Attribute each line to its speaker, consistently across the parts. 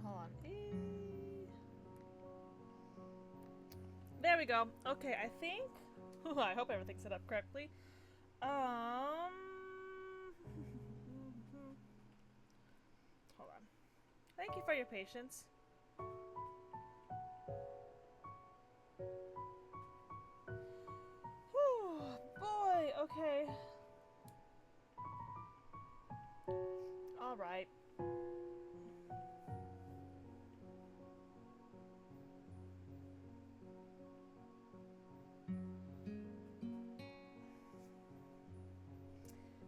Speaker 1: hold on. There we go. Okay, I think. I hope everything's set up correctly. Hold on. Thank you for your patience. Whew, boy. Okay. All right.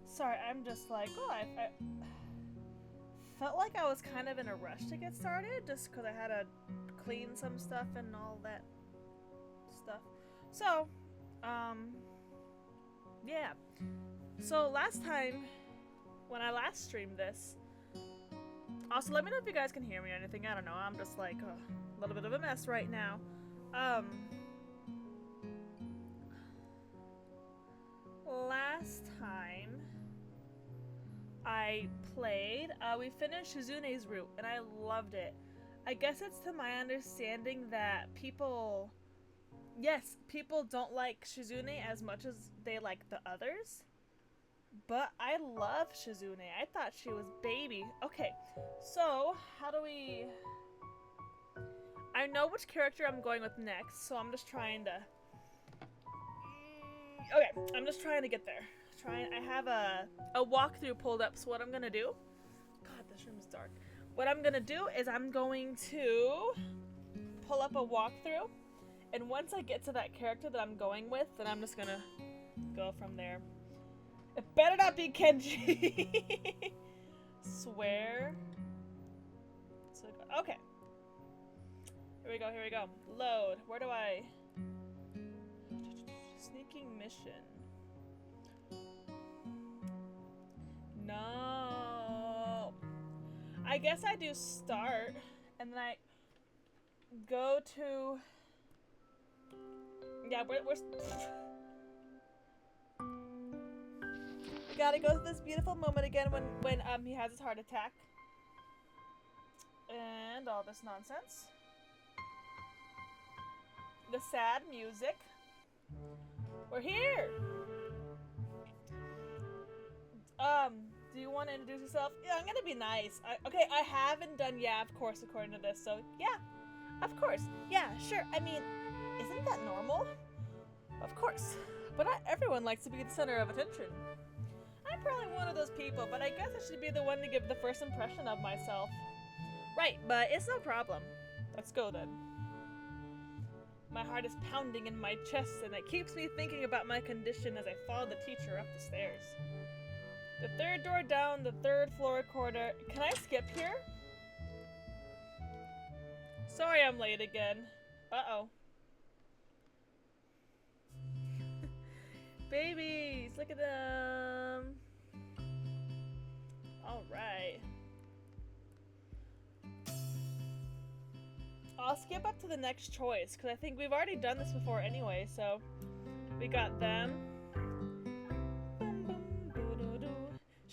Speaker 1: Sorry, I'm just like, oh, I felt like I was kind of in a rush to get started just because I had to clean some stuff and all that stuff. So, yeah. So last time, when I last streamed this, also let me know if you guys can hear me or anything. I don't know. I'm just like a little bit of a mess right now. Last time I played, we finished Shizune's route, and I loved it. I guess it's to my understanding that people don't like Shizune as much as they like the others. But I love Shizune. I thought she was baby. Okay, so how do we... I know which character I'm going with next, so I'm just trying to... Okay, I'm just trying to get there. I have a walkthrough pulled up, so what I'm gonna do... God, this room is dark. What I'm gonna do is I'm going to pull up a walkthrough, and once I get to that character that I'm going with, then I'm just gonna go from there. It better not be Kenji. Swear. So, okay. Here we go. Load. Where do I... Sneaking mission. No. I guess I do start, and then I go to... Yeah, we're gotta go to this beautiful moment again when he has his heart attack. And all this nonsense. The sad music. We're here! Do you want to introduce yourself? Yeah, I'm gonna be nice. Okay, I haven't done yeah, of course, according to this, so yeah. Of course. Yeah, sure. I mean, isn't that normal? Of course. But not everyone likes to be the center of attention. I'm probably one of those people, but I guess I should be the one to give the first impression of myself. Right, but it's no problem. Let's go then. My heart is pounding in my chest, and it keeps me thinking about my condition as I follow the teacher up the stairs. The third door down, the third floor corridor. Can I skip here? Sorry I'm late again. Uh-oh. Babies, look at them. Alright. I'll skip up to the next choice, because I think we've already done this before anyway, so... We got them.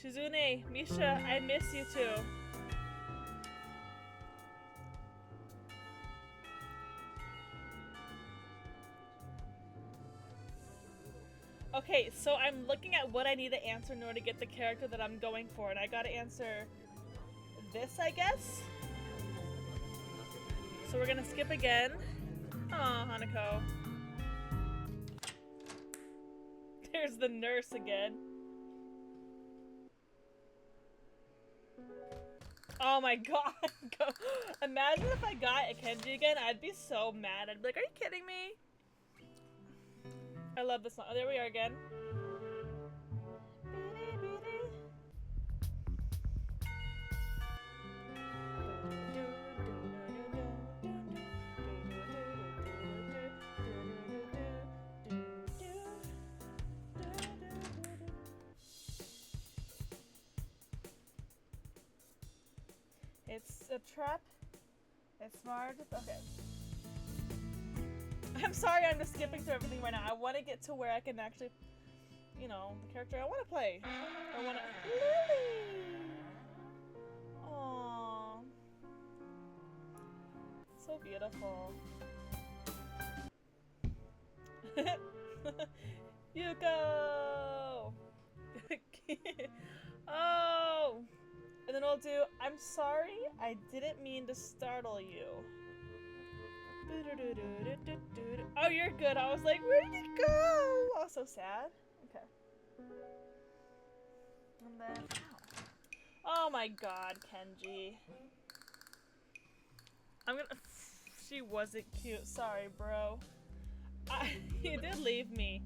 Speaker 1: Shizune, Misha, I miss you too. Okay, so I'm looking at what I need to answer in order to get the character that I'm going for, and I gotta answer this, I guess? So we're gonna skip again. Aw, Hanako. There's the nurse again. Oh my god. Imagine if I got a Kenji again, I'd be so mad. I'd be like, are you kidding me? I love this song. Oh, there we are again. It's a trap. It's smart. Okay. I'm sorry, I'm just skipping through everything right now. I want to get to where I can actually, you know, the character I want to play. I want to... Lily! Aww. So beautiful. Yuko! Oh! And then we'll do, I'm sorry, I didn't mean to startle you. Oh, you're good. I was like, where did it go? Oh, so sad. Okay. And then, oh my god, Kenji. I'm gonna, she wasn't cute. Sorry, bro. You did leave me.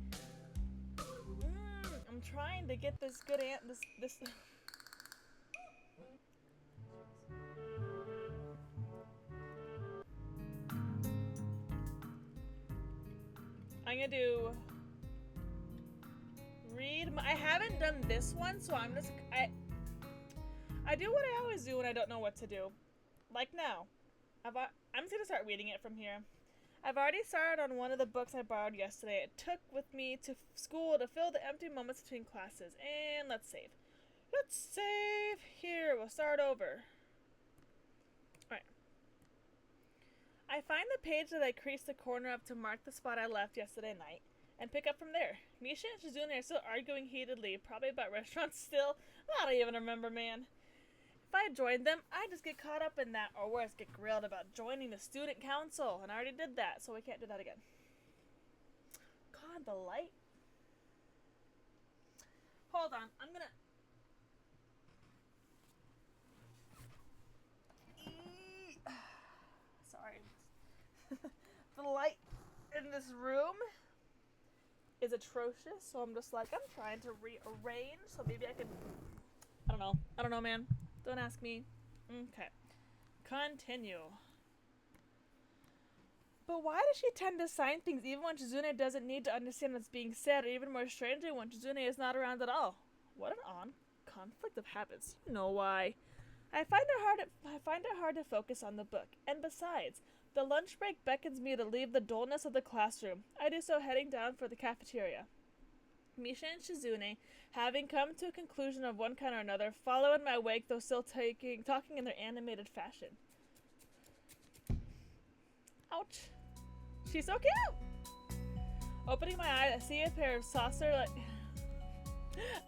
Speaker 1: I'm trying to get this good this I'm gonna do read I haven't done this one, so I'm just I do what I always do when I don't know what to do. Like now. I'm just gonna start reading it from here. I've already started on one of the books I borrowed yesterday. It took with me to school to fill the empty moments between classes. And let's save. Let's save. Here, we'll start over. Alright. I find the page that I creased the corner of to mark the spot I left yesterday night, and pick up from there. Misha and Shizune are still arguing heatedly, probably about restaurants still. I don't even remember, man. If I joined them, I'd just get caught up in that, or worse, get grilled about joining the student council, and I already did that, so we can't do that again. God, the light. Hold on, I'm gonna... Sorry. The light in this room is atrocious, so I'm just like, I'm trying to rearrange, so maybe I can... I don't know, man. Don't ask me. Okay. Continue. But why does she tend to sign things even when Shizune doesn't need to understand what's being said, or even more strangely when Shizune is not around at all? What an odd conflict of habits. You know why. I find it hard to focus on the book. And besides, the lunch break beckons me to leave the dullness of the classroom. I do so heading down for the cafeteria. Misha and Shizune, having come to a conclusion of one kind or another, follow in my wake, though still talking in their animated fashion. Ouch. She's so cute! Opening my eyes, I see a pair of saucer like...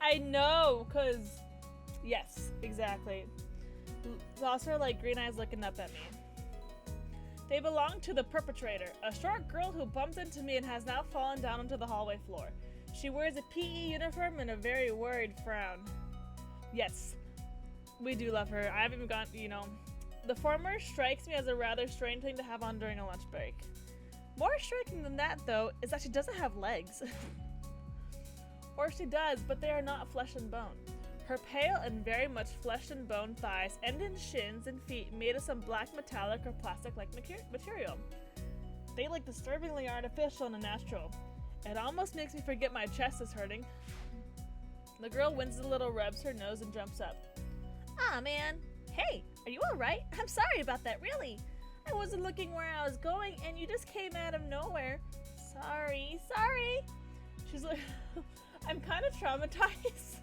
Speaker 1: I know, cause... Yes, exactly. Saucer like green eyes looking up at me. They belong to the perpetrator, a short girl who bumped into me and has now fallen down onto the hallway floor. She wears a PE uniform and a very worried frown. Yes, we do love her. I haven't even gone, you know. The former strikes me as a rather strange thing to have on during a lunch break. More striking than that, though, is that she doesn't have legs. Or she does, but they are not flesh and bone. Her pale and very much flesh and bone thighs end in shins and feet made of some black metallic or plastic-like material. They look disturbingly artificial and unnatural. It almost makes me forget my chest is hurting. The girl winces a little, rubs her nose, and jumps up. Aw, man. Hey, are you alright? I'm sorry about that, really. I wasn't looking where I was going, and you just came out of nowhere. Sorry. She's like, I'm kind of traumatized.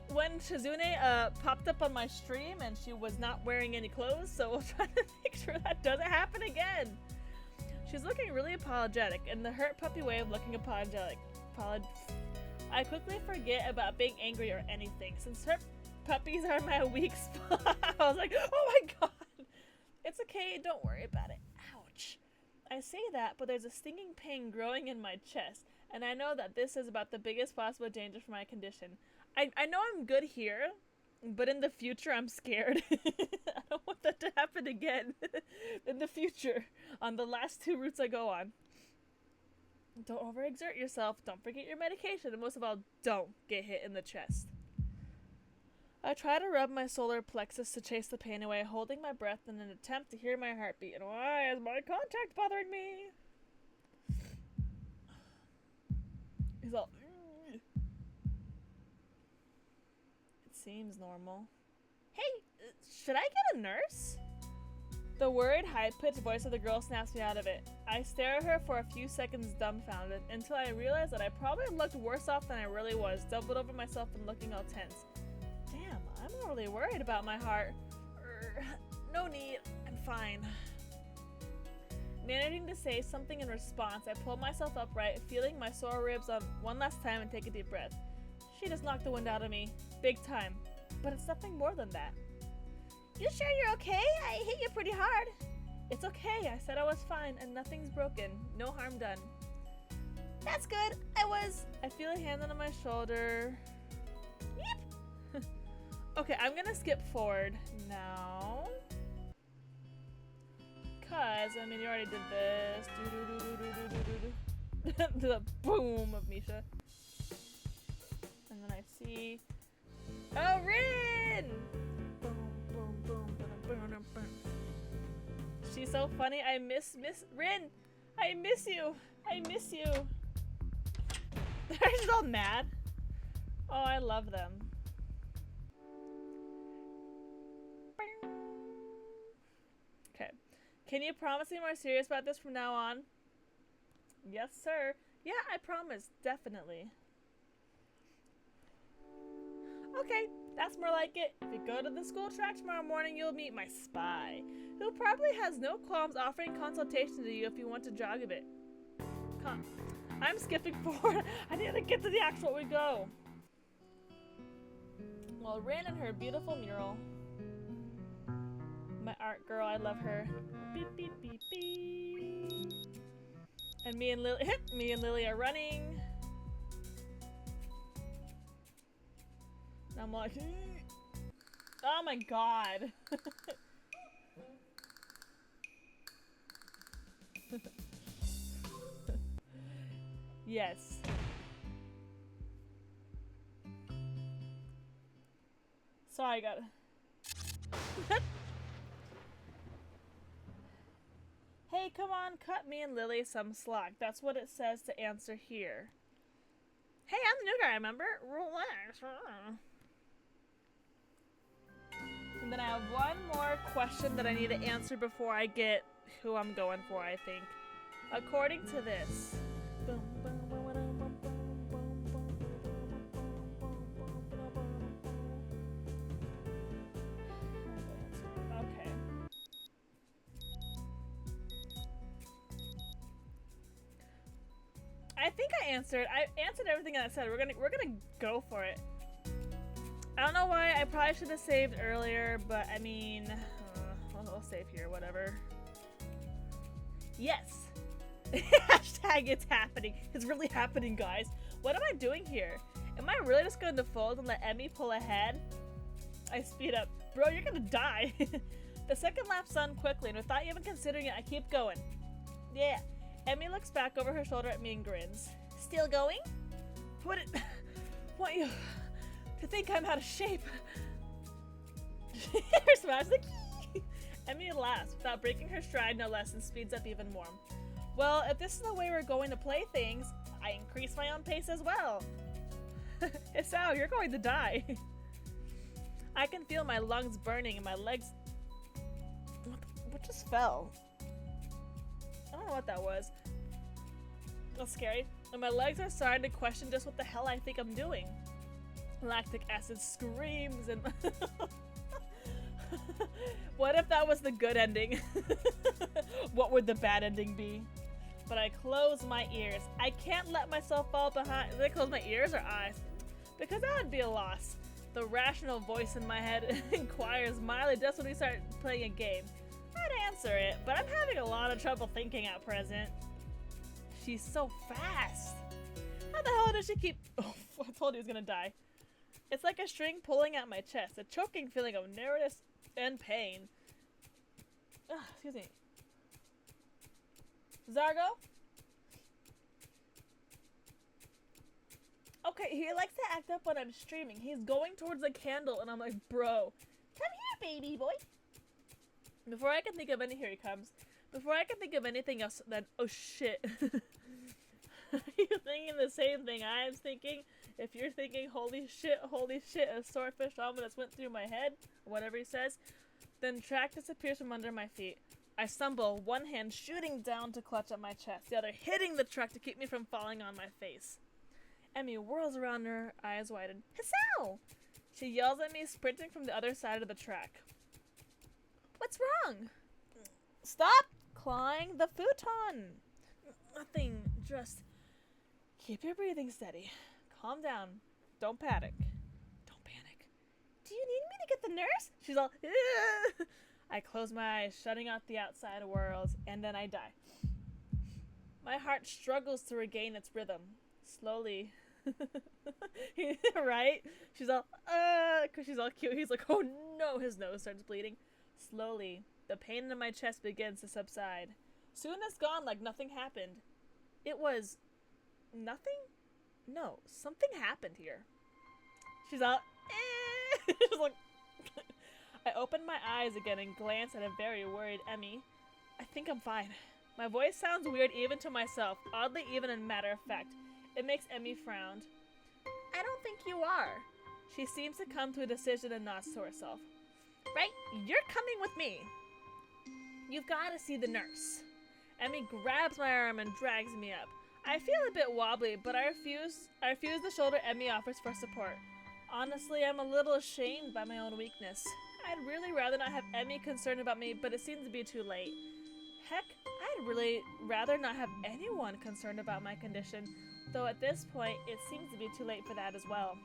Speaker 1: When Shizune popped up on my stream, and she was not wearing any clothes, so we'll try to make sure that doesn't happen again. She's looking really apologetic, in the hurt puppy way of looking apologetic. I quickly forget about being angry or anything, since hurt puppies are my weak spot. I was like, oh my god! It's okay, don't worry about it. Ouch. I say that, but there's a stinging pain growing in my chest, and I know that this is about the biggest possible danger for my condition. I know I'm good here, but in the future I'm scared. I don't want that to happen again. In the future, on the last 2 routes I go on. Don't overexert yourself, don't forget your medication, and most of all, don't get hit in the chest. I try to rub my solar plexus to chase the pain away, holding my breath in an attempt to hear my heartbeat. And why is my contact bothering me? He's all... It seems normal. Hey, should I get a nurse? The worried, high-pitched voice of the girl snaps me out of it. I stare at her for a few seconds dumbfounded, until I realize that I probably looked worse off than I really was, doubled over myself and looking all tense. Damn, I'm not really worried about my heart. No need. I'm fine. Managing to say something in response, I pull myself upright, feeling my sore ribs on one last time and take a deep breath. She just knocked the wind out of me. Big time. But it's nothing more than that. You sure you're okay? I hit you pretty hard. It's okay. I said I was fine and nothing's broken. No harm done. That's good. I feel a hand on my shoulder. Yep. Okay, I'm gonna skip forward now. Cause, I mean, you already did this. The boom of Misha. And then I see... Oh, Rin! Boom, boom, boom, boom, boom, boom. She's so funny. I miss Rin! I miss you! I miss you! They're just all mad. Oh, I love them. Okay. Can you promise me more serious about this from now on? Yes, sir. Yeah, I promise. Definitely. Okay, that's more like it. If you go to the school track tomorrow morning, you'll meet my spy, who probably has no qualms offering consultation to you if you want to jog a bit. Come. I'm skipping forward. I need to get to the actual we go. Well, Rin and her beautiful mural. My art girl, I love her. Beep, beep, beep, beep. And me and Lily are running. And I'm like, oh my god. Yes. Sorry, I got it. Hey, come on, cut me and Lily some slack. That's what it says to answer here. Hey, I'm the new guy, remember? Relax. And then I have one more question that I need to answer before I get who I'm going for, I think. According to this. Okay. I think I answered everything I said. We're gonna go for it. I don't know why. I probably should have saved earlier, but I mean, I'll save here. Whatever. Yes. Hashtag it's happening. It's really happening, guys. What am I doing here? Am I really just going to fold and let Emmy pull ahead? I speed up. Bro, you're gonna die. The second lap's done quickly, and without even considering it, I keep going. Yeah. Emmy looks back over her shoulder at me and grins. Still going? Want you to think I'm out of shape. Her smile's like, Emmy laughs without breaking her stride no less and speeds up even more. Well, if this is the way we're going to play things, I increase my own pace as well. Isao, you're going to die. I can feel my lungs burning and my legs... What just fell? I don't know what that was. That's scary. And my legs are starting to question just what the hell I think I'm doing. Lactic acid screams and... What if that was the good ending? What would the bad ending be? But I close my ears. I can't let myself fall behind. Did I close my ears or eyes? Because that would be a loss. The rational voice in my head inquires mildly just when we start playing a game. I'd answer it, but I'm having a lot of trouble thinking at present. She's so fast. How the hell does she keep... Oh, I told you he was gonna die. It's like a string pulling at my chest, a choking feeling of narrowness and pain. Ugh, excuse me. Zargo? Okay, he likes to act up when I'm streaming. He's going towards the candle, and I'm like, bro, come here, baby boy. Before I can think of any... Here he comes. Before I can think of anything else, then... Oh, shit. Are you thinking the same thing I'm thinking? If you're thinking, holy shit, a swordfish ominous went through my head, or whatever he says, then track disappears from under my feet. I stumble, one hand shooting down to clutch at my chest, the other hitting the truck to keep me from falling on my face. Emmy whirls around, her eyes widen. Hisao! She yells at me, sprinting from the other side of the track. What's wrong? Stop clawing the futon. Nothing, just keep your breathing steady. Calm down. Don't panic. Don't panic. Do you need me to get the nurse? She's all, ugh. I close my eyes, shutting out the outside world, and then I die. My heart struggles to regain its rhythm. Slowly. Right? She's all, because she's all cute. He's like, oh no, his nose starts bleeding. Slowly, the pain in my chest begins to subside. Soon it's gone like nothing happened. It was nothing? No, something happened here. She's all, She's like, I open my eyes again and glance at a very worried Emmy. I think I'm fine. My voice sounds weird even to myself, oddly even in matter of fact. It makes Emmy frown. I don't think you are. She seems to come to a decision and nods to herself. Right, you're coming with me. You've got to see the nurse. Emmy grabs my arm and drags me up. I feel a bit wobbly, but I refuse the shoulder Emmy offers for support. Honestly, I'm a little ashamed by my own weakness. I'd really rather not have Emmy concerned about me, but it seems to be too late. Heck, I'd really rather not have anyone concerned about my condition, though at this point, it seems to be too late for that as well.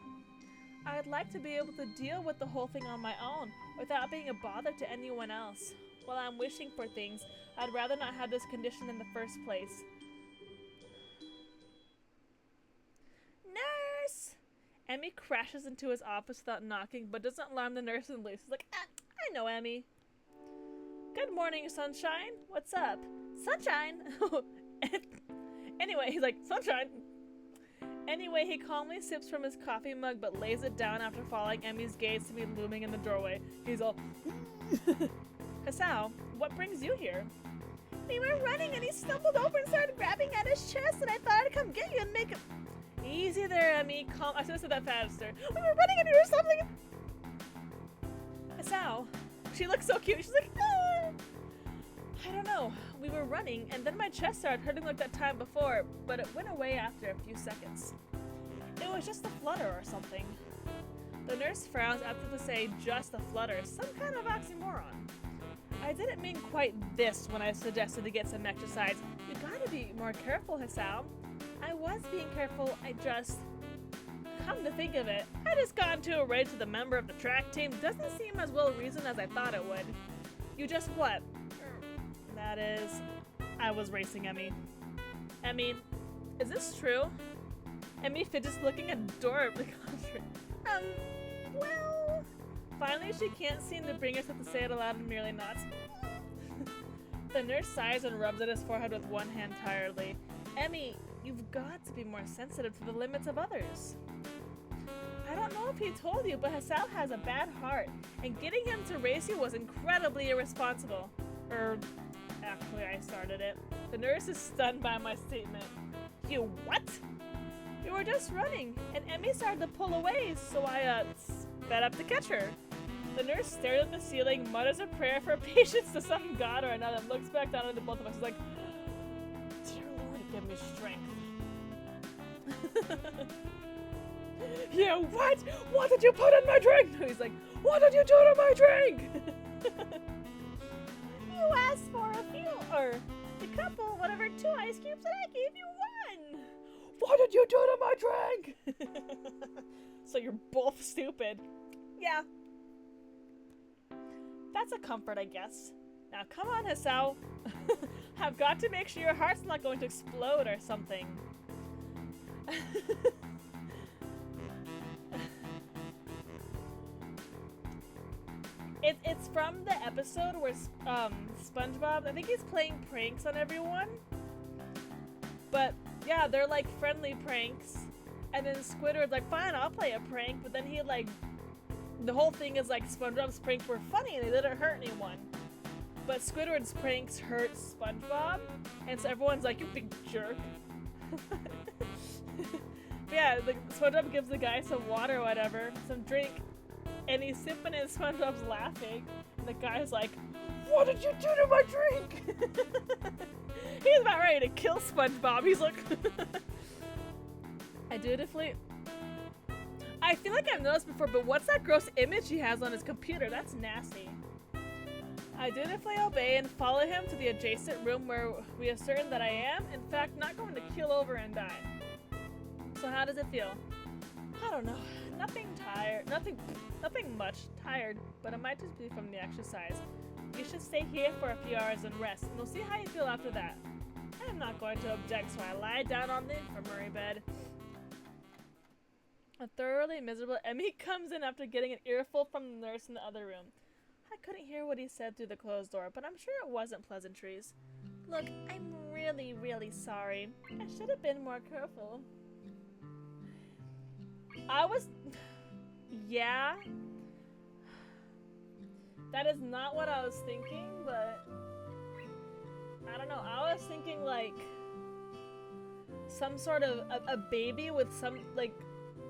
Speaker 1: I'd like to be able to deal with the whole thing on my own, without being a bother to anyone else. While I'm wishing for things, I'd rather not have this condition in the first place. Nurse! Emmy crashes into his office without knocking, but doesn't alarm the nurse and leaves. She's like, I know Emmy. Good morning, Sunshine. What's up? Sunshine? Anyway, he's like, Sunshine? Anyway, he calmly sips from his coffee mug, but lays it down after following Emmy's gaze to me looming in the doorway. He's all, Hisao, what brings you here? We were running and he stumbled over and started grabbing at his chest, and I thought I'd come get you and make him... Easy there, Emmy. Calm. I should have said that faster. We were running and you were something. Hisao. She looks so cute. She's like, ah. I don't know. We were running and then my chest started hurting like that time before, but it went away after a few seconds. It was just a flutter or something. The nurse frowns after to say just a flutter, some kind of oxymoron. I didn't mean quite this when I suggested to get some exercise. You gotta be more careful, Hisao. I was being careful, I just... Come to think of it, I just got into a race with a member of the track team. Doesn't seem as well reasoned as I thought it would. You just what? That is... I was racing Emmy. Emmy, is this true? Emmy fidgets looking adorably contrary. Well... Finally, she can't seem to bring herself to say it aloud and merely nods. The nurse sighs and rubs at his forehead with one hand tiredly. Emmy, you've got to be more sensitive to the limits of others. I don't know if he told you, but Hisao has a bad heart, and getting him to race you was incredibly irresponsible. Actually, I started it. The nurse is stunned by my statement. You what? We were just running, and Emmy started to pull away, so I, sped up to catch her. The nurse stares at the ceiling, mutters a prayer for patience to some god or another, and looks back down at the both of us. She's like, dear Lord, give me strength. Yeah, what? What did you put in my drink? He's like, what did you do to my drink? You asked for a few, or a couple, whatever, 2 ice cubes, and I gave you 1. What did you do to my drink? So you're both stupid. Yeah. That's a comfort, I guess. Now come on, Hisao. I've got to make sure your heart's not going to explode or something. It's from the episode where SpongeBob, I think he's playing pranks on everyone. But yeah, they're like friendly pranks. And then Squidward's like, fine, I'll play a prank. But then he like, the whole thing is like SpongeBob's pranks were funny and they didn't hurt anyone. But Squidward's pranks hurt SpongeBob. And so everyone's like, you big jerk. Yeah, like SpongeBob gives the guy some water or whatever, some drink. And he's sipping and SpongeBob's laughing. And the guy's like, what did you do to my drink? He's about ready to kill SpongeBob. He's like... I feel like I've noticed before, but what's that gross image he has on his computer? That's nasty. I dutifully obey and follow him to the adjacent room where we ascertain that I am, in fact, not going to keel over and die. So how does it feel? I don't know. Nothing much tired, but it might just be from the exercise. You should stay here for a few hours and rest, and we'll see how you feel after that. I am not going to object, so I lie down on the infirmary bed. A thoroughly miserable Emmy comes in after getting an earful from the nurse in the other room. I couldn't hear what he said through the closed door, but I'm sure it wasn't pleasantries. Look, I'm really, really sorry. I should have been more careful. Yeah. That is not what I was thinking, but I don't know. I was thinking like some sort of a baby with some like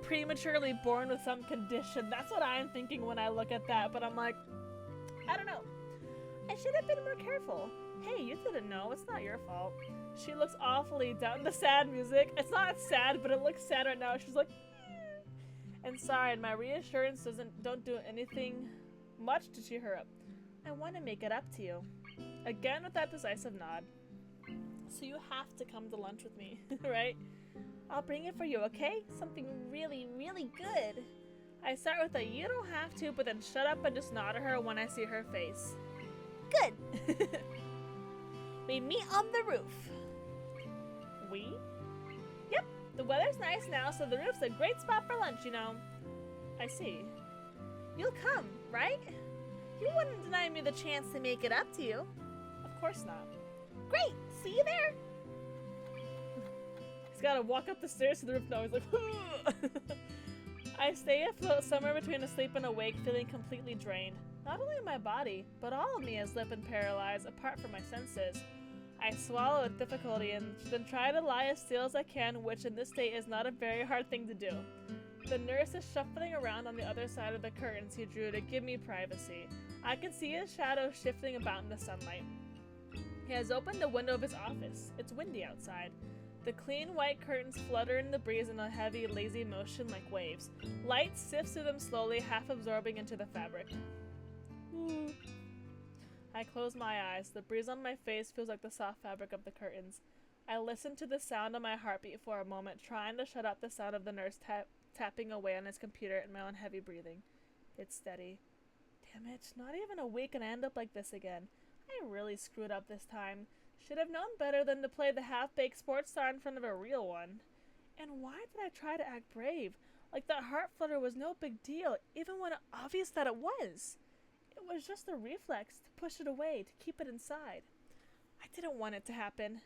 Speaker 1: prematurely born with some condition. That's what I'm thinking when I look at that, but I'm like, I don't know. I should have been more careful. Hey, you didn't know. It's not your fault. She looks awfully down. The sad music. It's not sad, but it looks sad right now. She's like, and sorry, and my reassurance don't do anything much to cheer her up. I want to make it up to you. Again with that decisive nod. So you have to come to lunch with me, right? I'll bring it for you, okay? Something really, really good. I start with a you don't have to, but then shut up and just nod at her when I see her face. Good. We meet on the roof. We? Yep. The weather's nice now, so the roof's a great spot for lunch, you know. I see. You'll come, right? You wouldn't deny me the chance to make it up to you. Of course not. Great! See you there! He's gotta walk up the stairs to the roof now. He's like, I stay afloat somewhere between asleep and awake, feeling completely drained. Not only my body, but all of me is limp and paralyzed, apart from my senses. I swallow with difficulty and then try to lie as still as I can, which in this state is not a very hard thing to do. The nurse is shuffling around on the other side of the curtains he drew to give me privacy. I can see his shadow shifting about in the sunlight. He has opened the window of his office. It's windy outside. The clean white curtains flutter in the breeze in a heavy, lazy motion like waves. Light sifts through them slowly, half absorbing into the fabric. I close my eyes. The breeze on my face feels like the soft fabric of the curtains. I listen to the sound of my heartbeat for a moment, trying to shut out the sound of the nurse tapping away on his computer and my own heavy breathing. It's steady. Damn it, not even a week and I end up like this again. I really screwed up this time. Should have known better than to play the half-baked sports star in front of a real one. And why did I try to act brave? Like that heart flutter was no big deal, even when it's obvious that it was. It was just a reflex to push it away, to keep it inside. I didn't want it to happen.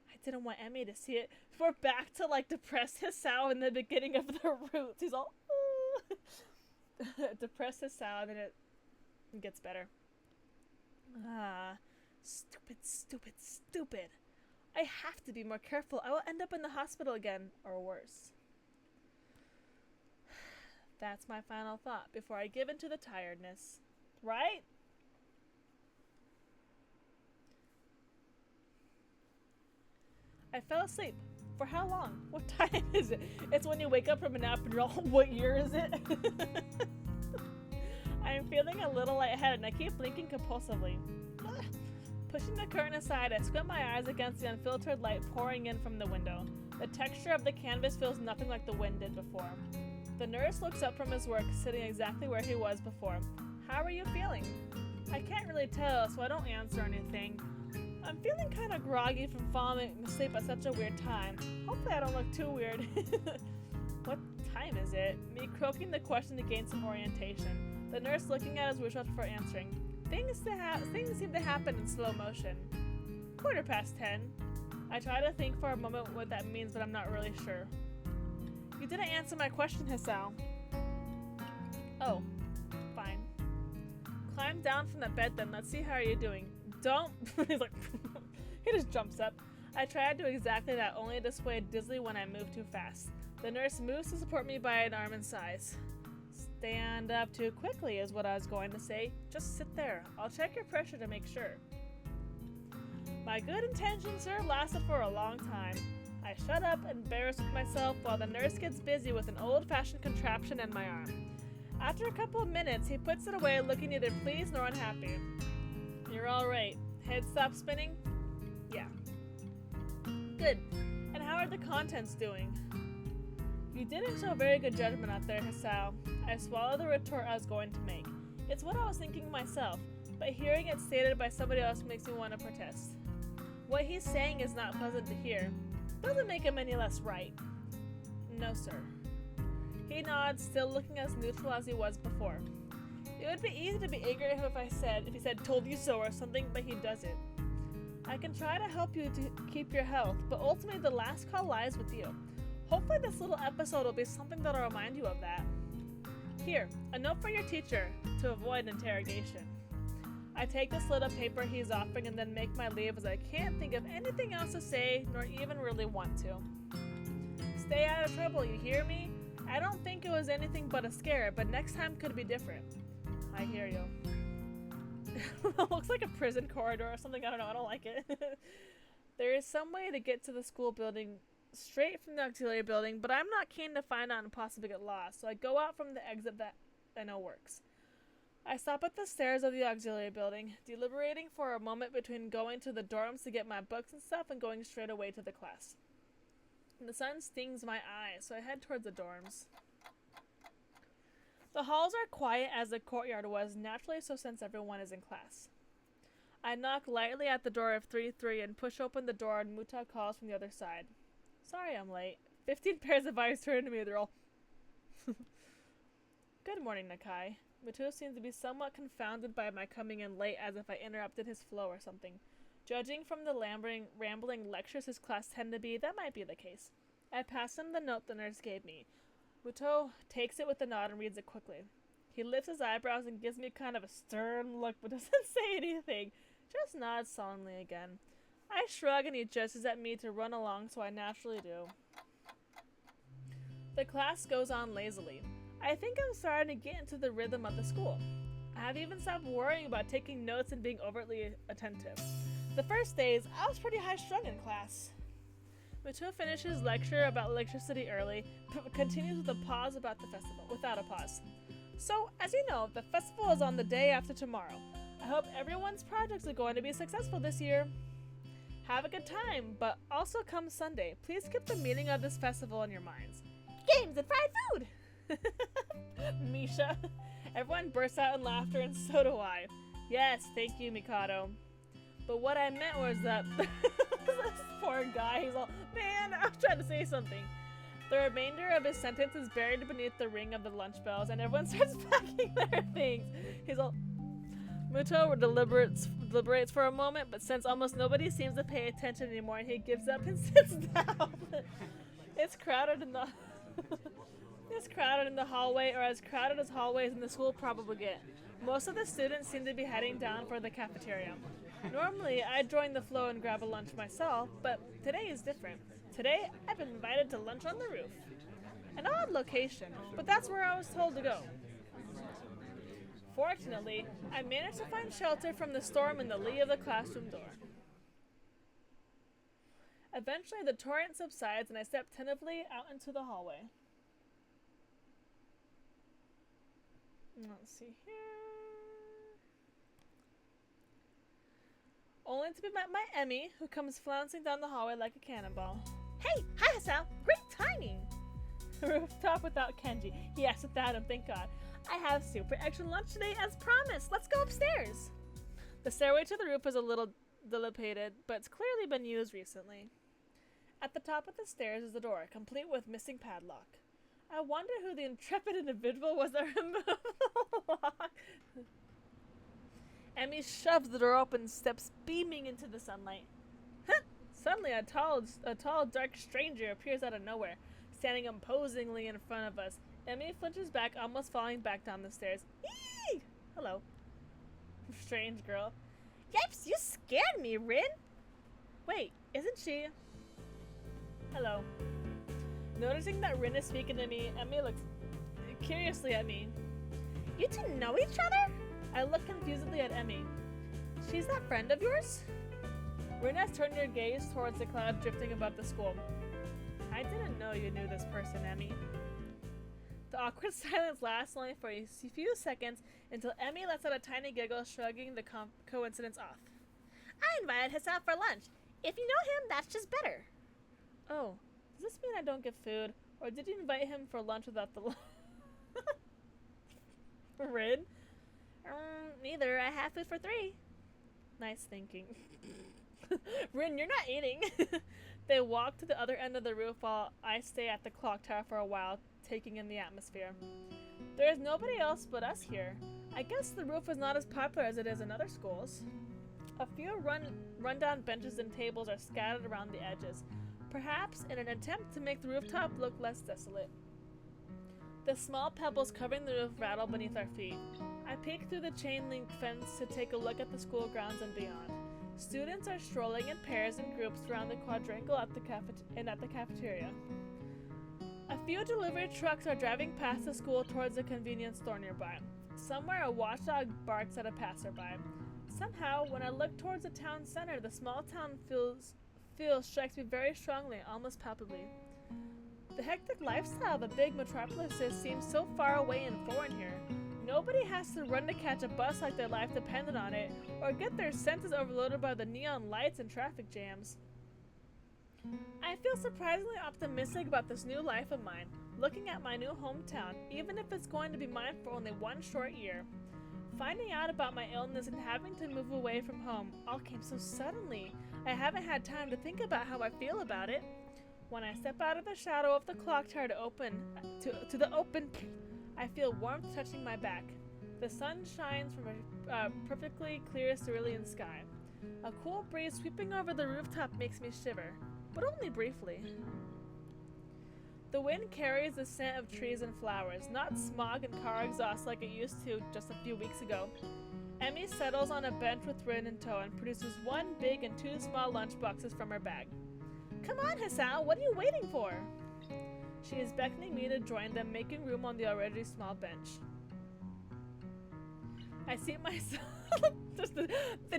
Speaker 1: I didn't want Emmy to see it. We're back to like depressed Hisao in the beginning of the roots. He's all depressed Hisao, and then it gets better. Stupid, stupid, stupid. I have to be more careful. I will end up in the hospital again, or worse. That's my final thought before I give in to the tiredness. Right? I fell asleep. For how long? What time is it? It's when you wake up from a nap and you're all, what year is it? I am feeling a little lightheaded and I keep blinking compulsively. Ugh. Pushing the curtain aside, I squint my eyes against the unfiltered light pouring in from the window. The texture of the canvas feels nothing like the wind did before. The nurse looks up from his work, sitting exactly where he was before. How are you feeling? I can't really tell, so I don't answer anything. I'm feeling kind of groggy from falling asleep at such a weird time. Hopefully I don't look too weird. What time is it? Me croaking the question to gain some orientation. The nurse looking at his wristwatch before answering. Things seem to happen in slow motion. 10:15. I try to think for a moment what that means, but I'm not really sure. You didn't answer my question, Hisao. Oh, fine. Climb down from the bed then. Let's see how you're doing. Don't. He's like, he just jumps up. I try to do exactly that, only to sway dizzily when I move too fast. The nurse moves to support me by an arm and sighs. Stand up too quickly is what I was going to say. Just sit there. I'll check your pressure to make sure. My good intentions, sir, lasted for a long time. I shut up, embarrassed with myself, while the nurse gets busy with an old-fashioned contraption in my arm. After a couple of minutes, he puts it away, looking neither pleased nor unhappy. You're alright. Head stop spinning? Yeah. Good. And how are the contents doing? You didn't show very good judgment out there, Hisao. I swallowed the retort I was going to make. It's what I was thinking myself, but hearing it stated by somebody else makes me want to protest. What he's saying is not pleasant to hear. Doesn't make him any less right. No, sir. He nods, still looking as neutral as he was before. It would be easy to be angry if he said told you so or something, but he doesn't. I can try to help you to keep your health, but ultimately the last call lies with you. Hopefully this little episode will be something that'll remind you of that. Here, a note for your teacher, to avoid interrogation. I take the slip of paper he's offering and then make my leave as I can't think of anything else to say, nor even really want to. Stay out of trouble, you hear me? I don't think it was anything but a scare, but next time could be different. I hear you. It looks like a prison corridor or something, I don't know, I don't like it. There is some way to get to the school building straight from the auxiliary building, but I'm not keen to find out and possibly get lost, so I go out from the exit that I know works. I stop at the stairs of the auxiliary building, deliberating for a moment between going to the dorms to get my books and stuff and going straight away to the class. The sun stings my eyes, so I head towards the dorms. The halls are quiet as the courtyard was, naturally so since everyone is in class. I knock lightly at the door of 3-3 and push open the door and Muta calls from the other side. Sorry I'm late. 15 pairs of eyes turn to me, they're all... Good morning, Nakai. Muto seems to be somewhat confounded by my coming in late, as if I interrupted his flow or something. Judging from the rambling lectures his class tend to be, that might be the case. I pass him the note the nurse gave me. Muto takes it with a nod and reads it quickly. He lifts his eyebrows and gives me kind of a stern look, but doesn't say anything. Just nods solemnly again. I shrug and he gestures at me to run along, so I naturally do. The class goes on lazily. I think I'm starting to get into the rhythm of the school. I have even stopped worrying about taking notes and being overtly attentive. The first days, I was pretty high-strung in class. Muto finishes lecture about electricity early, but continues with a pause about the festival, without a pause. So, as you know, the festival is on the day after tomorrow. I hope everyone's projects are going to be successful this year. Have a good time, but also come Sunday, please keep the meaning of this festival in your minds. Games and fried food! Misha. Everyone bursts out in laughter, and so do I. Yes, thank you, Mikado. But what I meant was that this poor guy, he's all, man, I was trying to say something. The remainder of his sentence is buried beneath the ring of the lunch bells, and everyone starts packing their things. He's all... Muto deliberates for a moment, but since almost nobody seems to pay attention anymore, he gives up and sits down. It's crowded in the... It's crowded in the hallway, or as crowded as hallways in the school probably get. Most of the students seem to be heading down for the cafeteria. Normally, I'd join the flow and grab a lunch myself, but today is different. Today, I've been invited to lunch on the roof. An odd location, but that's where I was told to go. Fortunately, I managed to find shelter from the storm in the lee of the classroom door. Eventually, the torrent subsides and I step tentatively out into the hallway. Let's see here. Only to be met by Emmy, who comes flouncing down the hallway like a cannonball. Hey! Hi, Hasao! Great timing! Rooftop without Kenji. Yes, without him, thank God. I have super extra lunch today as promised. Let's go upstairs. The stairway to the roof is a little dilapidated, but it's clearly been used recently. At the top of the stairs is the door, complete with missing padlock. I wonder who the intrepid individual was that removed the lock. Emmy shoves the door open and steps beaming into the sunlight. Huh! Suddenly, a tall, dark stranger appears out of nowhere, standing imposingly in front of us. Emmy flinches back, almost falling back down the stairs. Eee! Hello. Strange girl. Yipes, you scared me, Rin! Wait, isn't she... Hello. Noticing that Rin is speaking to me, Emmy looks curiously at me. You two know each other? I look confusedly at Emmy. She's that friend of yours? Rin has turned her gaze towards the cloud drifting above the school. I didn't know you knew this person, Emmy. The awkward silence lasts only for a few seconds until Emmy lets out a tiny giggle, shrugging the coincidence off. I invited Hisao for lunch. If you know him, that's just better. Oh, does this mean I don't get food? Or did you invite him for lunch without the Rin? Neither. I have food for 3. Nice thinking. Rin, you're not eating. They walk to the other end of the roof while I stay at the clock tower for a while, taking in the atmosphere. There is nobody else but us here. I guess the roof is not as popular as it is in other schools. A few rundown benches and tables are scattered around the edges, perhaps in an attempt to make the rooftop look less desolate. The small pebbles covering the roof rattle beneath our feet. I peek through the chain-link fence to take a look at the school grounds and beyond. Students are strolling in pairs and groups around the quadrangle at the cafeteria. A few delivery trucks are driving past the school towards a convenience store nearby. Somewhere a watchdog barks at a passerby. Somehow, when I look towards the town center, the small town feel strikes me very strongly, almost palpably. The hectic lifestyle of a big metropolis seems so far away and foreign here. Nobody has to run to catch a bus like their life depended on it, or get their senses overloaded by the neon lights and traffic jams. I feel surprisingly optimistic about this new life of mine, looking at my new hometown, even if it's going to be mine for only 1 short year. Finding out about my illness and having to move away from home all came so suddenly. I haven't had time to think about how I feel about it. When I step out of the shadow of the clock tower to the open, I feel warmth touching my back. The sun shines from a perfectly clear cerulean sky. A cool breeze sweeping over the rooftop makes me shiver, but only briefly. The wind carries the scent of trees and flowers, not smog and car exhaust like it used to just a few weeks ago. Emmy settles on a bench with Rin in tow and produces 1 big and 2 small lunchboxes from her bag. Come on, Hisao, what are you waiting for? She is beckoning me to join them, making room on the already small bench. I see myself, just the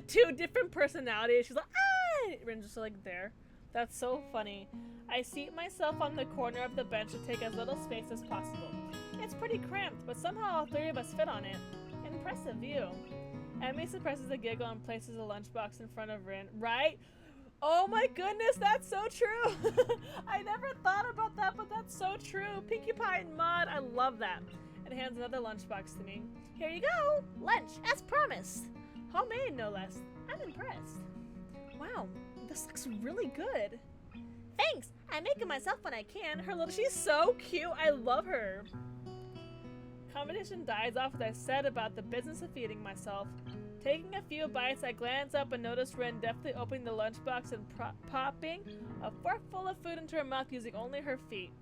Speaker 1: 2 different personalities. She's like, ah! Rin's just like there. That's so funny. I seat myself on the corner of the bench to take as little space as possible. It's pretty cramped, but somehow all 3 of us fit on it. Impressive view. Emmy suppresses a giggle and places a lunchbox in front of Rin. Right? Oh my goodness, that's so true! I never thought about that, but that's so true. Pinkie Pie and Maud, I love that. And hands another lunchbox to me. Here you go! Lunch, as promised! Homemade, no less. I'm impressed. Wow, this looks really good. Thanks! I make it myself when I can. She's so cute. I love her. Conversation dies off as I said about the business of feeding myself. Taking a few bites, I glance up and notice Rin deftly opening the lunchbox and popping a forkful of food into her mouth using only her feet.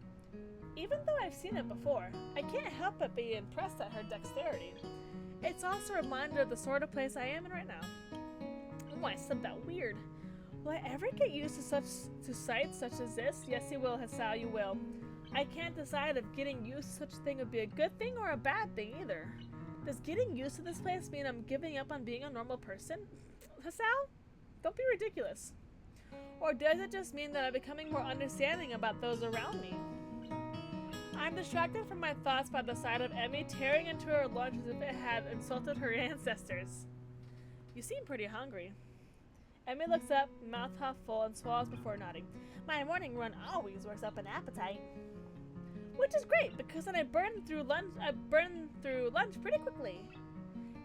Speaker 1: Even though I've seen it before, I can't help but be impressed at her dexterity. It's also a reminder of the sort of place I am in right now. Oh, I said that weird. Will I ever get used to sights such as this? Yes, you will, Hisao, you will. I can't decide if getting used to such a thing would be a good thing or a bad thing either. Does getting used to this place mean I'm giving up on being a normal person? Hisao? Don't be ridiculous. Or does it just mean that I'm becoming more understanding about those around me? I'm distracted from my thoughts by the sight of Emmy tearing into her lunch as if it had insulted her ancestors. You seem pretty hungry. Emmy looks up, mouth half full, and swallows before nodding. My morning run always works up an appetite. Which is great, because then I burn through lunch pretty quickly.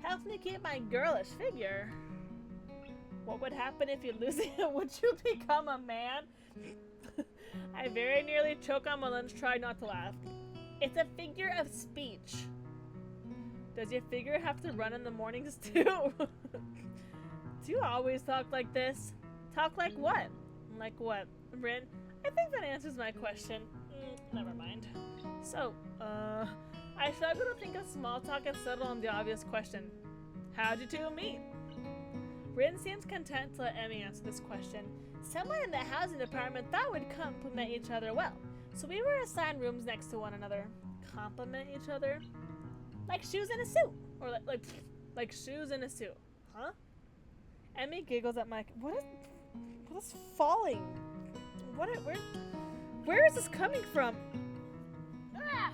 Speaker 1: Helps me keep my girlish figure. What would happen if you lose it? Would you become a man? I very nearly choke on my lunch, try not to laugh. It's a figure of speech. Does your figure have to run in the mornings too? Do you always talk like this? Talk like what? Like what? Rin, I think that answers my question. Never mind. So, I struggle to think of small talk and settle on the obvious question. How'd you 2 meet? Rin seems content to let Emmy answer this question. Someone in the housing department thought we'd complement each other well, so we were assigned rooms next to one another. Complement each other? Like shoes in a suit. Or like shoes in a suit. Huh? Emmy giggles at my... What is falling? Where is this coming from? Ah!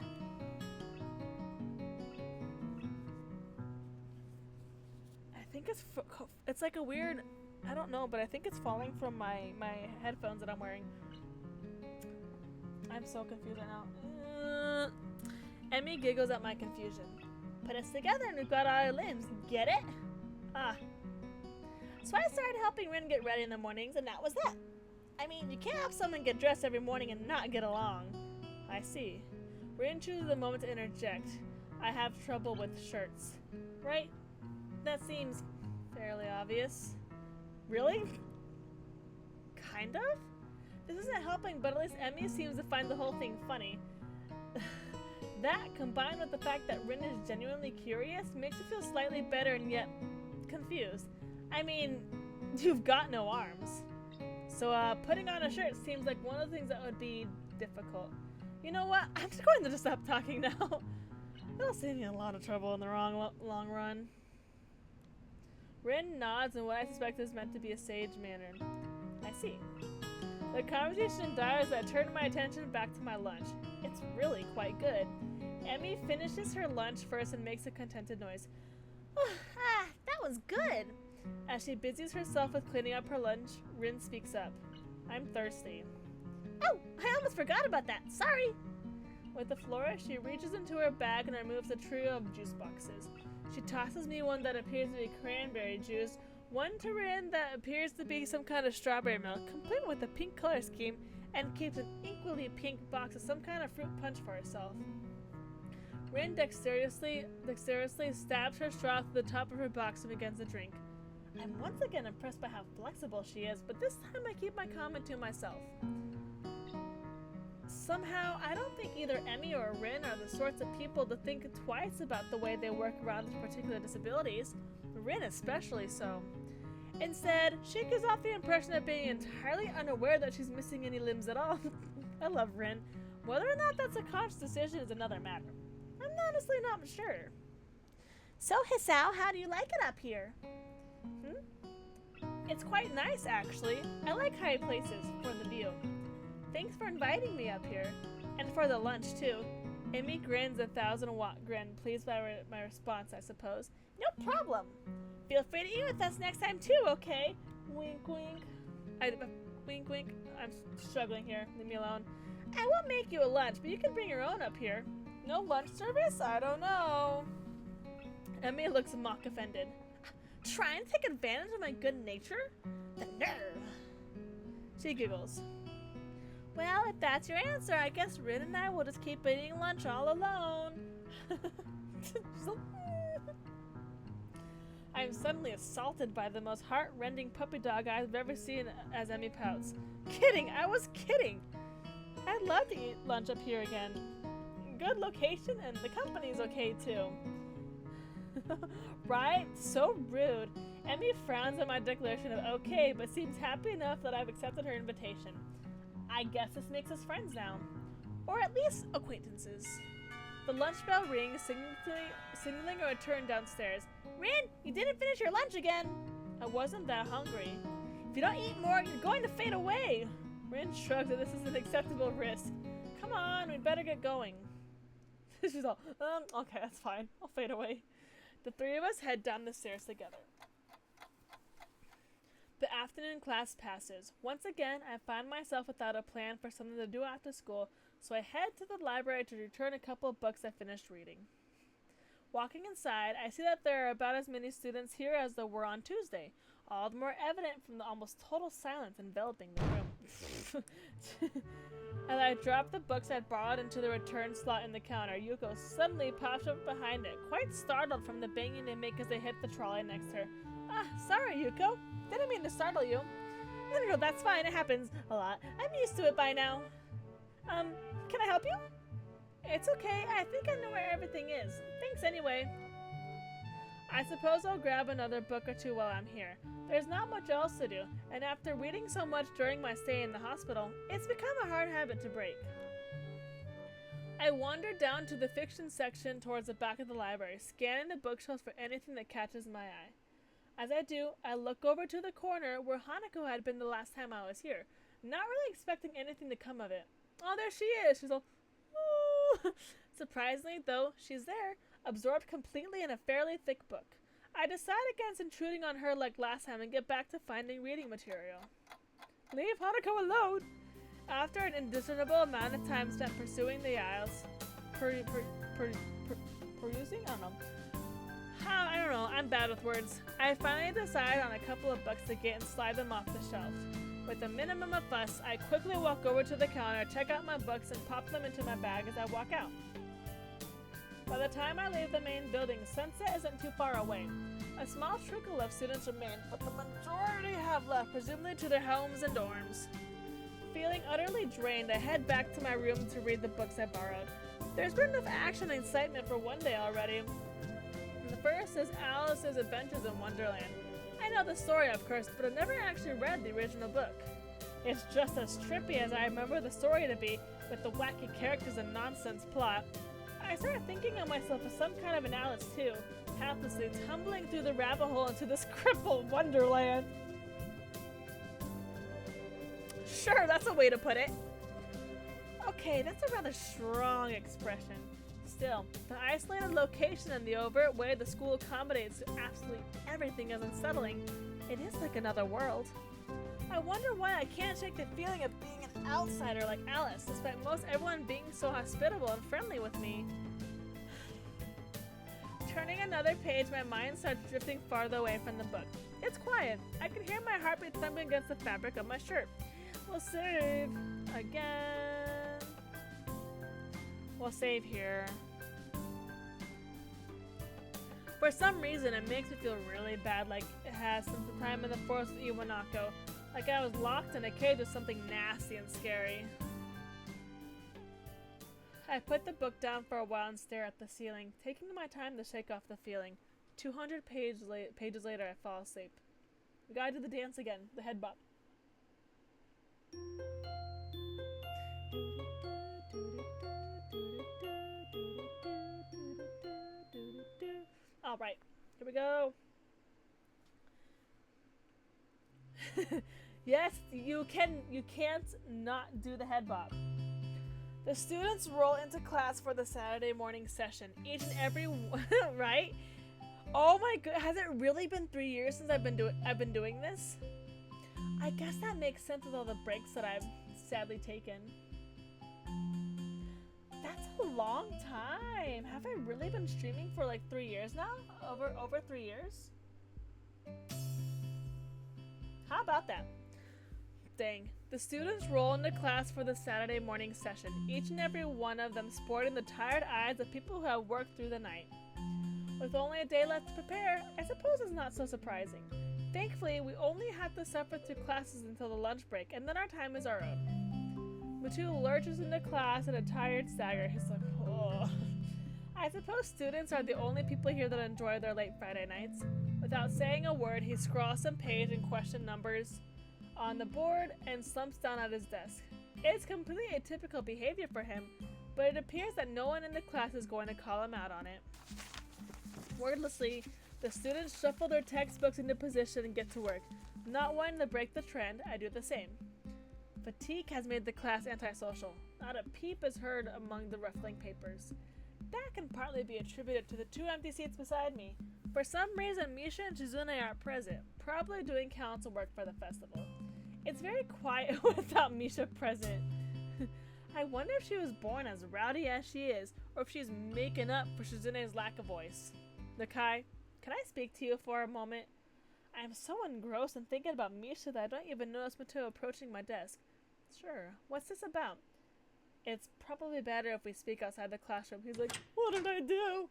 Speaker 1: think it's like a weird, I don't know, but I think it's falling from my headphones that I'm wearing. I'm so confused right now. Emmy giggles at my confusion. Put us together and we've got our limbs. Get it? Ah. So I started helping Rin get ready in the mornings, and that was that. I mean, you can't have someone get dressed every morning and not get along. I see. Rin chooses the moment to interject. I have trouble with shirts. Right? That seems fairly obvious. Really? Kind of? This isn't helping, but at least Emmy seems to find the whole thing funny. That, combined with the fact that Rin is genuinely curious, makes it feel slightly better and yet confused. I mean, you've got no arms. So, putting on a shirt seems like one of the things that would be difficult. You know what? I'm just going to just stop talking now. That'll save me a lot of trouble in the long run. Rin nods in what I suspect is meant to be a sage manner. I see. The conversation dies as I turn my attention back to my lunch. It's really quite good. Emmy finishes her lunch first and makes a contented noise. That was good. As she busies herself with cleaning up her lunch, Rin speaks up. I'm thirsty. Oh, I almost forgot about that. Sorry. With a flourish, she reaches into her bag and removes a trio of juice boxes. She tosses me one that appears to be cranberry juice, one to Rin that appears to be some kind of strawberry milk, complete with a pink color scheme, and keeps an equally pink box of some kind of fruit punch for herself. Rin dexterously stabs her straw through the top of her box and begins to drink. I'm once again impressed by how flexible she is, but this time I keep my comment to myself. Somehow, I don't think either Emmy or Rin are the sorts of people to think twice about the way they work around their particular disabilities, Rin especially so. Instead, she gives off the impression of being entirely unaware that she's missing any limbs at all. I love Rin. Whether or not that's a conscious decision is another matter. I'm honestly not sure. So, Hisao, how do you like it up here? It's quite nice, actually. I like high places for the view. Thanks for inviting me up here. And for the lunch, too. Emmy grins a 1,000-watt grin, pleased by my response, I suppose. No problem. Feel free to eat with us next time, too, okay? Wink, wink. Wink, wink. I'm struggling here. Leave me alone. I won't make you a lunch, but you can bring your own up here. No lunch service? I don't know. Emmy looks mock offended. Try and take advantage of my good nature? The nerve. She giggles. Well, if that's your answer, I guess Rin and I will just keep eating lunch all alone. I'm suddenly assaulted by the most heart-rending puppy dog I've ever seen as Emmy pouts. Kidding, I was kidding. I'd love to eat lunch up here again. Good location and the company's okay too. Right? So rude. Emmy frowns at my declaration of okay, but seems happy enough that I've accepted her invitation. I guess this makes us friends now. Or at least acquaintances. The lunch bell rings, signaling a return downstairs. Rin, you didn't finish your lunch again. I wasn't that hungry. If you don't eat more, you're going to fade away. Rin shrugs that this is an acceptable risk. Come on, we'd better get going. She's all, okay, that's fine. I'll fade away. The three of us head down the stairs together. The afternoon class passes. Once again, I find myself without a plan for something to do after school, so I head to the library to return a couple of books I finished reading. Walking inside, I see that there are about as many students here as there were on Tuesday, all the more evident from the almost total silence enveloping the room. As I drop the books I'd borrowed into the return slot in the counter, Yuko suddenly pops up behind it, quite startled from the banging they make as they hit the trolley next to her. Sorry, Yuko. Didn't mean to startle you. No, that's fine. It happens a lot. I'm used to it by now. Can I help you? It's okay. I think I know where everything is. Thanks anyway. I suppose I'll grab another book or two while I'm here. There's not much else to do, and after reading so much during my stay in the hospital, it's become a hard habit to break. I wander down to the fiction section towards the back of the library, scanning the bookshelves for anything that catches my eye. As I do, I look over to the corner where Hanako had been the last time I was here, not really expecting anything to come of it. Oh, there she is! She's all, ooh! Surprisingly, though, she's there, absorbed completely in a fairly thick book. I decide against intruding on her like last time and get back to finding reading material. Leave Hanako alone! After an indiscernible amount of time spent pursuing the aisles, perusing? I don't know. I don't know, I'm bad with words. I finally decide on a couple of books to get and slide them off the shelf. With a minimum of fuss, I quickly walk over to the counter, check out my books, and pop them into my bag as I walk out. By the time I leave the main building, sunset isn't too far away. A small trickle of students remain, but the majority have left, presumably to their homes and dorms. Feeling utterly drained, I head back to my room to read the books I borrowed. There's been enough action and excitement for one day already. The first is Alice's Adventures in Wonderland. I know the story, of course, but I've never actually read the original book. It's just as trippy as I remember the story to be, with the wacky characters and nonsense plot. I started thinking of myself as some kind of an Alice too, helplessly tumbling through the rabbit hole into this crippled wonderland. Sure, that's a way to put it. Okay, that's a rather strong expression. Still, the isolated location and the overt way the school accommodates to absolutely everything is unsettling. It is like another world. I wonder why I can't shake the feeling of being an outsider like Alice, despite most everyone being so hospitable and friendly with me. Turning another page, my mind starts drifting farther away from the book. It's quiet. I can hear my heartbeat thumping against the fabric of my shirt. We'll save again. We'll save here. For some reason, it makes me feel really bad, like it has since the time in the forest of Iwanako. Like I was locked in a cage with something nasty and scary. I put the book down for a while and stare at the ceiling, taking my time to shake off the feeling. 200 pages later, I fall asleep. We gotta do the dance again, the head bop. Alright, here we go. Yes, you can't not do the head bop. The students roll into class for the Saturday morning session. Each and every right? Oh my god, has it really been 3 years since I've been doing this? I guess that makes sense with all the breaks that I've sadly taken. That's a long time. Have I really been streaming for like 3 years now? Over 3 years? How about that? Dang. The students roll into class for the Saturday morning session, each and every one of them sporting the tired eyes of people who have worked through the night. With only a day left to prepare, I suppose it's not so surprising. Thankfully, we only have to suffer through classes until the lunch break, and then our time is our own. Matu lurches into class in a tired stagger. He's like, oh. I suppose students are the only people here that enjoy their late Friday nights. Without saying a word, he scrawls some page and question numbers on the board and slumps down at his desk. It's completely atypical behavior for him, but it appears that no one in the class is going to call him out on it. Wordlessly, the students shuffle their textbooks into position and get to work. Not wanting to break the trend, I do the same. Fatigue has made the class antisocial. Not a peep is heard among the ruffling papers. That can partly be attributed to the 2 empty seats beside me. For some reason, Misha and Chizune aren't present, probably doing council work for the festival. It's very quiet without Misha present. I wonder if she was born as rowdy as she is, or if she's making up for Shizune's lack of voice. Nakai, can I speak to you for a moment? I am so engrossed in thinking about Misha that I don't even notice Mato approaching my desk. Sure, what's this about? It's probably better if we speak outside the classroom. He's like, what did I do?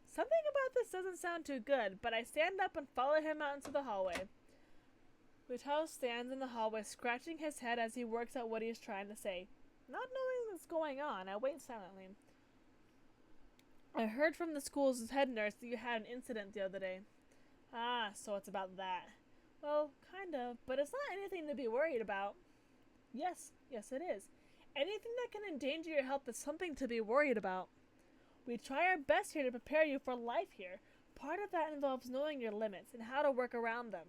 Speaker 1: Something about this doesn't sound too good, but I stand up and follow him out into the hallway. Mutao stands in the hallway, scratching his head as he works out what he is trying to say. Not knowing what's going on, I wait silently. I heard from the school's head nurse that you had an incident the other day. Ah, so it's about that. Well, kind of, but it's not anything to be worried about. Yes, it is. Anything that can endanger your health is something to be worried about. We try our best here to prepare you for life here. Part of that involves knowing your limits and how to work around them.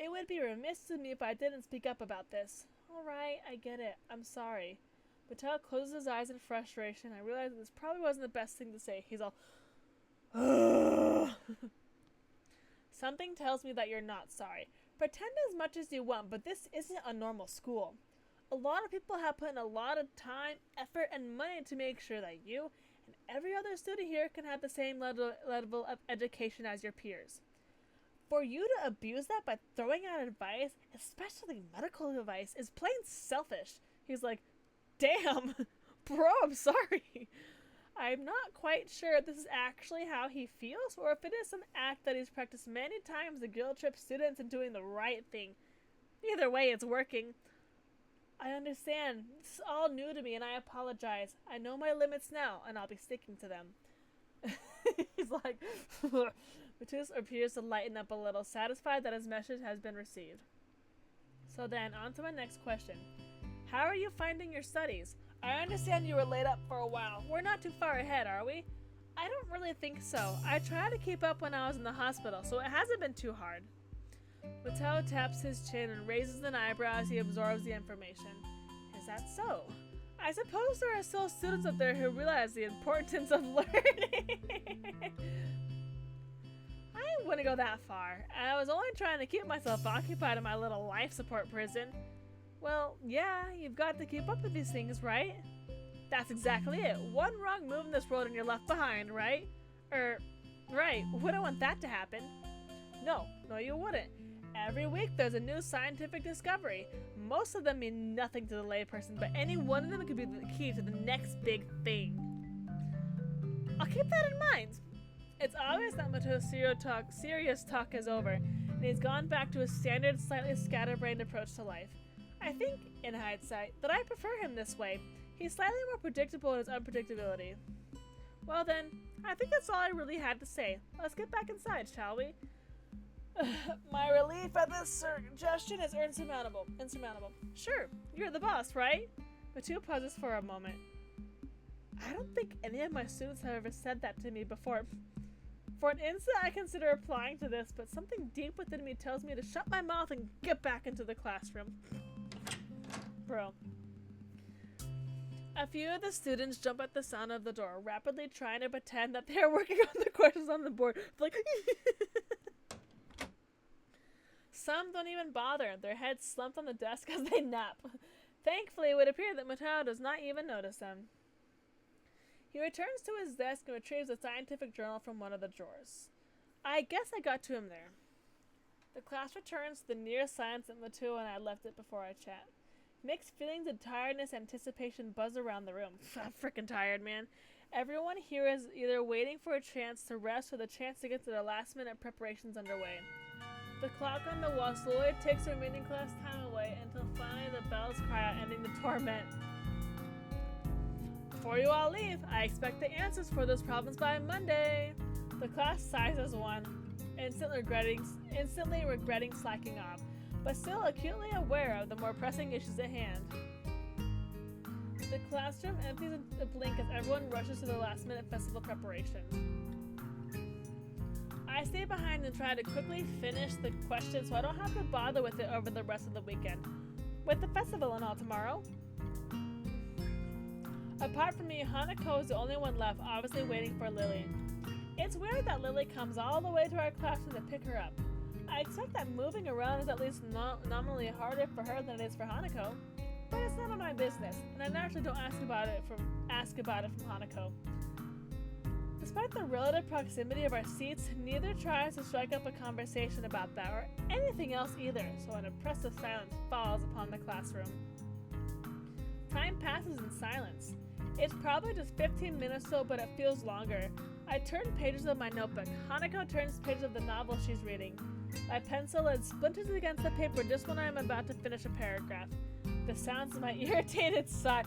Speaker 1: It would be remiss of me if I didn't speak up about this. Alright, I get it. I'm sorry. Mattel closes his eyes in frustration. I realize that this probably wasn't the best thing to say. He's all, ugh. Something tells me that you're not sorry. Pretend as much as you want, but this isn't a normal school. A lot of people have put in a lot of time, effort, and money to make sure that you and every other student here can have the same level of education as your peers. For you to abuse that by throwing out advice, especially medical advice, is plain selfish. He's like, damn, bro, I'm sorry. I'm not quite sure if this is actually how he feels or if it is some act that he's practiced many times to guilt trip students into doing the right thing. Either way, it's working. I understand. This is all new to me and I apologize. I know my limits now and I'll be sticking to them. He's like, Matus appears to lighten up a little, satisfied that his message has been received. So then, on to my next question. How are you finding your studies? I understand you were laid up for a while. We're not too far ahead, are we? I don't really think so. I tried to keep up when I was in the hospital, so it hasn't been too hard. Mateo taps his chin and raises an eyebrow as he absorbs the information. Is that so? I suppose there are still students up there who realize the importance of learning. I wouldn't go that far. I was only trying to keep myself occupied in my little life support prison. Well, yeah, you've got to keep up with these things, right? That's exactly it. One wrong move in this world and you're left behind, right? Right. Wouldn't want that to happen. No, you wouldn't. Every week there's a new scientific discovery. Most of them mean nothing to the layperson, but any one of them could be the key to the next big thing. I'll keep that in mind. It's obvious that Mato's serious talk is over, and he's gone back to his standard, slightly scatterbrained approach to life. I think, in hindsight, that I prefer him this way. He's slightly more predictable in his unpredictability. Well then, I think that's all I really had to say. Let's get back inside, shall we? My relief at this suggestion is insurmountable. Sure, you're the boss, right? Matu pauses for a moment. I don't think any of my students have ever said that to me before. For an instant, I consider applying to this, but something deep within me tells me to shut my mouth and get back into the classroom. Bro. A few of the students jump at the sound of the door, rapidly trying to pretend that they are working on the questions on the board. Like, some don't even bother, their heads slumped on the desk as they nap. Thankfully, it would appear that Mateo does not even notice them. He returns to his desk and retrieves a scientific journal from one of the drawers. I guess I got to him there. The class returns to the nearest science that Mateo and I left it before our chat. Mixed feelings of tiredness and anticipation buzz around the room. I'm freaking tired, man. Everyone here is either waiting for a chance to rest or the chance to get to their last-minute preparations underway. The clock on the wall slowly takes the remaining class time away until finally the bells cry out, ending the torment. Before you all leave, I expect the answers for those problems by Monday. The class sighs as one, instantly regretting slacking off, but still acutely aware of the more pressing issues at hand. The classroom empties in a blink as everyone rushes to the last-minute festival preparations. I stay behind and try to quickly finish the questions so I don't have to bother with it over the rest of the weekend. With the festival and all tomorrow. Apart from me, Hanako is the only one left, obviously waiting for Lily. It's weird that Lily comes all the way to our classroom to pick her up. I expect that moving around is at least nominally harder for her than it is for Hanako, but it's none of my business, and I naturally don't ask about it from Hanako. Despite the relative proximity of our seats, neither tries to strike up a conversation about that or anything else either, so an oppressive silence falls upon the classroom. Time passes in silence. It's probably just 15 minutes or so, but it feels longer. I turn pages of my notebook. Hanako turns pages of the novel she's reading. My pencil lead splinters against the paper just when I am about to finish a paragraph. The sounds of my irritated sigh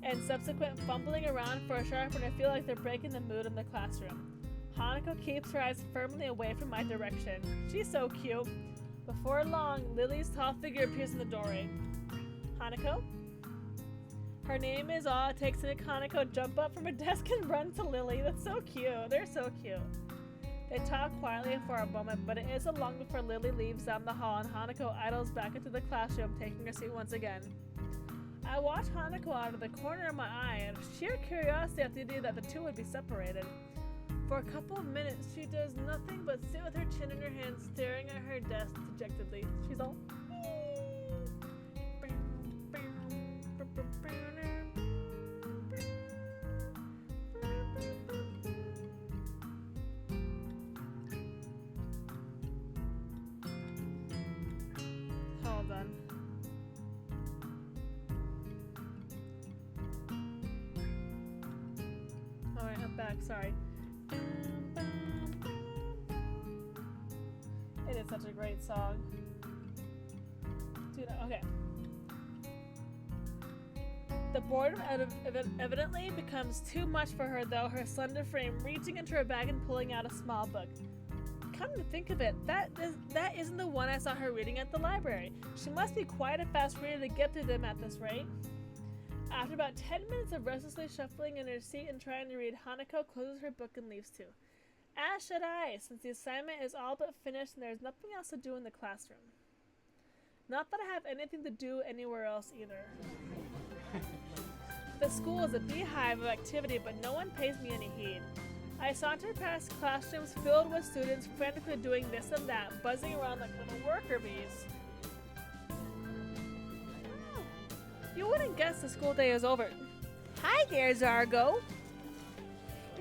Speaker 1: and subsequent fumbling around for a sharpener feel like they're breaking the mood in the classroom. Hanako keeps her eyes firmly away from my direction. She's so cute. Before long, Lily's tall figure appears in the doorway. Hanako? Her name is all it takes to make Hanako jump up from her desk and run to Lily. That's so cute. They're so cute. They talk quietly for a moment, but it isn't long before Lily leaves down the hall and Hanako idles back into the classroom, taking her seat once again. I watch Hanako out of the corner of my eye, and sheer curiosity at the idea that the two would be separated. For a couple of minutes, she does nothing but sit with her chin in her hands, staring at her desk dejectedly. She's all... Hold on. Alright, I'm back, sorry. It is such a great song. Dude, okay. The boredom evidently becomes too much for her, though, her slender frame reaching into her bag and pulling out a small book. Come to think of it, that isn't the one I saw her reading at the library. She must be quite a fast reader to get through them at this rate. After about 10 minutes of restlessly shuffling in her seat and trying to read, Hanako closes her book and leaves too. As should I, since the assignment is all but finished and there's nothing else to do in the classroom. Not that I have anything to do anywhere else either. The school is a beehive of activity, but no one pays me any heed. I saunter past classrooms filled with students frantically doing this and that, buzzing around like little worker bees. You wouldn't guess the school day is over. Hi there, Zargo.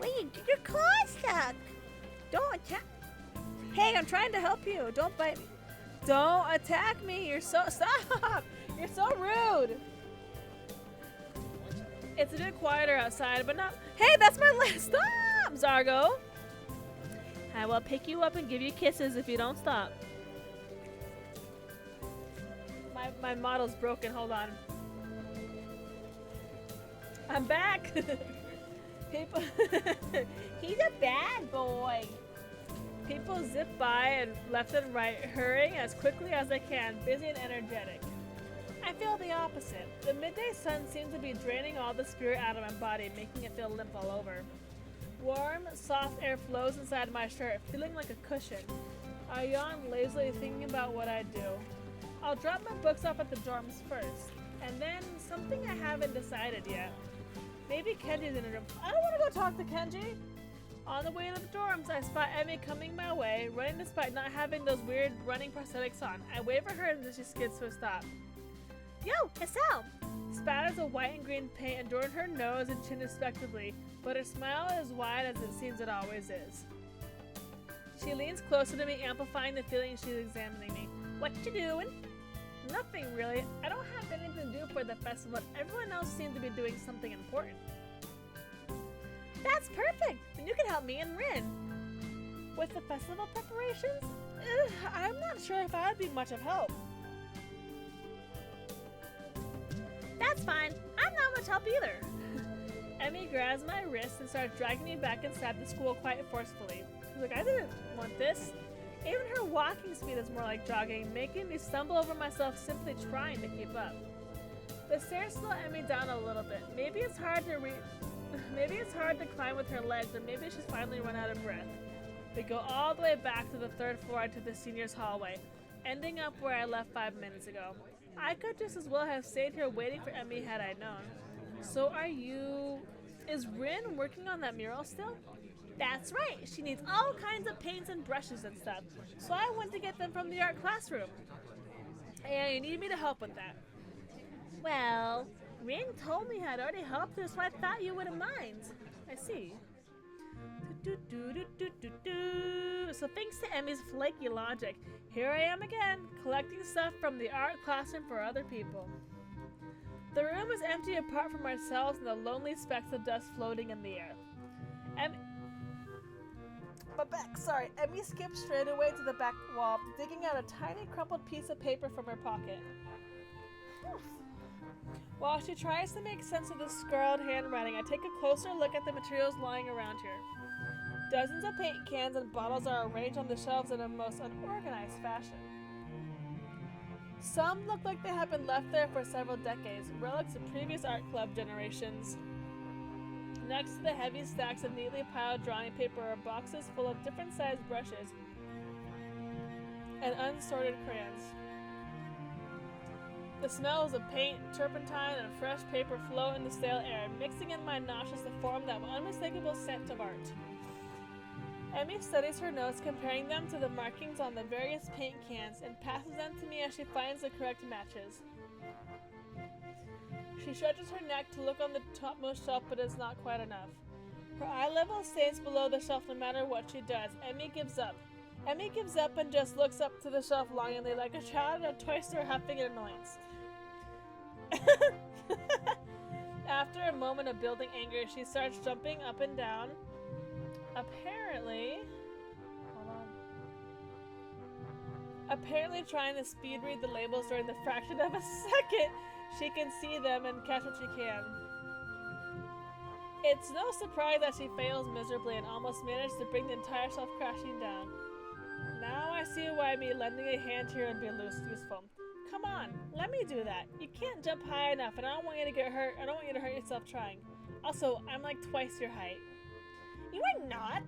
Speaker 1: Wait, your claw's stuck. Don't attack. Hey, I'm trying to help you. Don't bite me. Don't attack me. You're so... Stop! You're so rude. It's a bit quieter outside, but not... Hey, that's my last... Stop, Zargo. I will pick you up and give you kisses if you don't stop. My model's broken. Hold on. I'm back. People... He's a bad boy. People zip by and left and right, hurrying as quickly as they can, busy and energetic. I feel the opposite. The midday sun seems to be draining all the spirit out of my body, making it feel limp all over. Warm, soft air flows inside my shirt, feeling like a cushion. I yawn lazily, thinking about what I'd do. I'll drop my books off at the dorms first, and then something I haven't decided yet. Maybe Kenji's in a room. I don't want to go talk to Kenji! On the way to the dorms, I spot Emmy coming my way, running despite not having those weird running prosthetics on. I wave at her and then she skids to a stop. Yo, it's Al! Spatters of white and green paint adorn her nose and chin respectively, but her smile is wide as it seems it always is. She leans closer to me, amplifying the feeling she's examining me. What you doing? Nothing really. I don't have anything to do for the festival. Everyone else seems to be doing something important. That's perfect! Then you can help me and Rin. With the festival preparations? I'm not sure if I'd be much of help. That's fine. I'm not much help either. Emmy grabs my wrist and starts dragging me back inside the school quite forcefully. She's like, I didn't want this. Even her walking speed is more like jogging, making me stumble over myself simply trying to keep up. The stairs slow Emmy down a little bit. Maybe it's hard to climb with her legs, or maybe she's finally run out of breath. We go all the way back to the third floor to the seniors' hallway, ending up where I left 5 minutes ago. I could just as well have stayed here waiting for Emmy had I known. So is Rin working on that mural still? That's right, she needs all kinds of paints and brushes and stuff, so I went to get them from the art classroom. And you need me to help with that. Well, Rin told me I'd already helped her, so I thought you wouldn't mind. I see. So thanks to Emmy's flaky logic, here I am again, collecting stuff from the art classroom for other people. The room is empty apart from ourselves and the lonely specks of dust floating in the air. Emmy skips straight away to the back wall, digging out a tiny crumpled piece of paper from her pocket. While she tries to make sense of the scrawled handwriting, I take a closer look at the materials lying around here. Dozens of paint cans and bottles are arranged on the shelves in a most unorganized fashion. Some look like they have been left there for several decades, relics of previous art club generations. Next to the heavy stacks of neatly piled drawing paper are boxes full of different sized brushes and unsorted crayons. The smells of paint, turpentine, and fresh paper float in the stale air, mixing in my nostrils to form that unmistakable scent of art. Emmy studies her notes, comparing them to the markings on the various paint cans, and passes them to me as she finds the correct matches. She stretches her neck to look on the topmost shelf, but is not quite enough. Her eye level stays below the shelf no matter what she does. Emmy gives up. Emmy gives up and just looks up to the shelf longingly like a child at a toy store huffing in annoyance. After a moment of building anger, she starts jumping up and down. Apparently trying to speed read the labels during the fraction of a second she can see them and catch what she can. It's no surprise that she fails miserably and almost managed to bring the entire shelf crashing down. Now I see why me lending a hand here would be useful. Come on, let me do that. You can't jump high enough and I don't want you to get hurt. I don't want you to hurt yourself trying. Also, I'm like twice your height. You are not!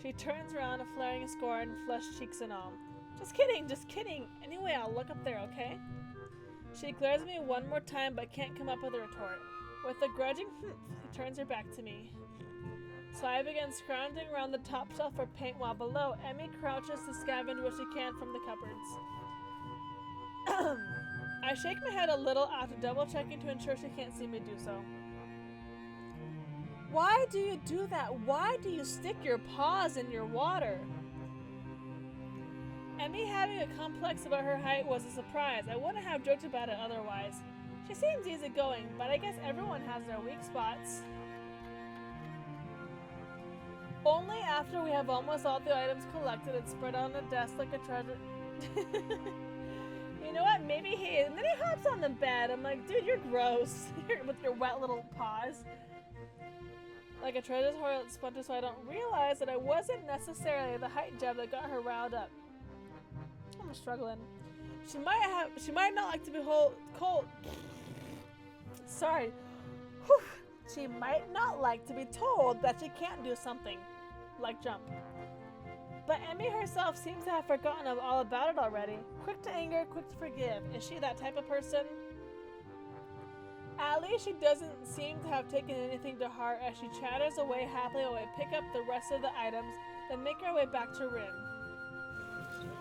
Speaker 1: She turns around, a flaring scorn, flushed cheeks and all. Just kidding, just kidding. Anyway, I'll look up there, okay? She glares at me one more time but can't come up with a retort. With a grudging she turns her back to me. So I begin scrounging around the top shelf for paint while below, Emmy crouches to scavenge what she can from the cupboards. I shake my head a little after double checking to ensure she can't see me do so. Why do you do that? Why do you stick your paws in your water? Emmy having a complex about her height was a surprise. I wouldn't have joked about it otherwise. She seems easygoing, but I guess everyone has their weak spots. Only after we have almost all the items collected and spread on the desk like a treasure. You know what? Maybe he is. And then he hops on the bed. I'm like, dude, you're gross. With your wet little paws. Like a treasure hoard splinter, so I don't realize that I wasn't necessarily the height jab that got her riled up. I'm struggling. She might not like to be cold. Sorry. Whew. She might not like to be told that she can't do something, like jump. But Emmy herself seems to have forgotten all about it already. Quick to anger, quick to forgive. Is she that type of person? At least she doesn't seem to have taken anything to heart as she chatters away happily while we pick up the rest of the items, then make our way back to Rin.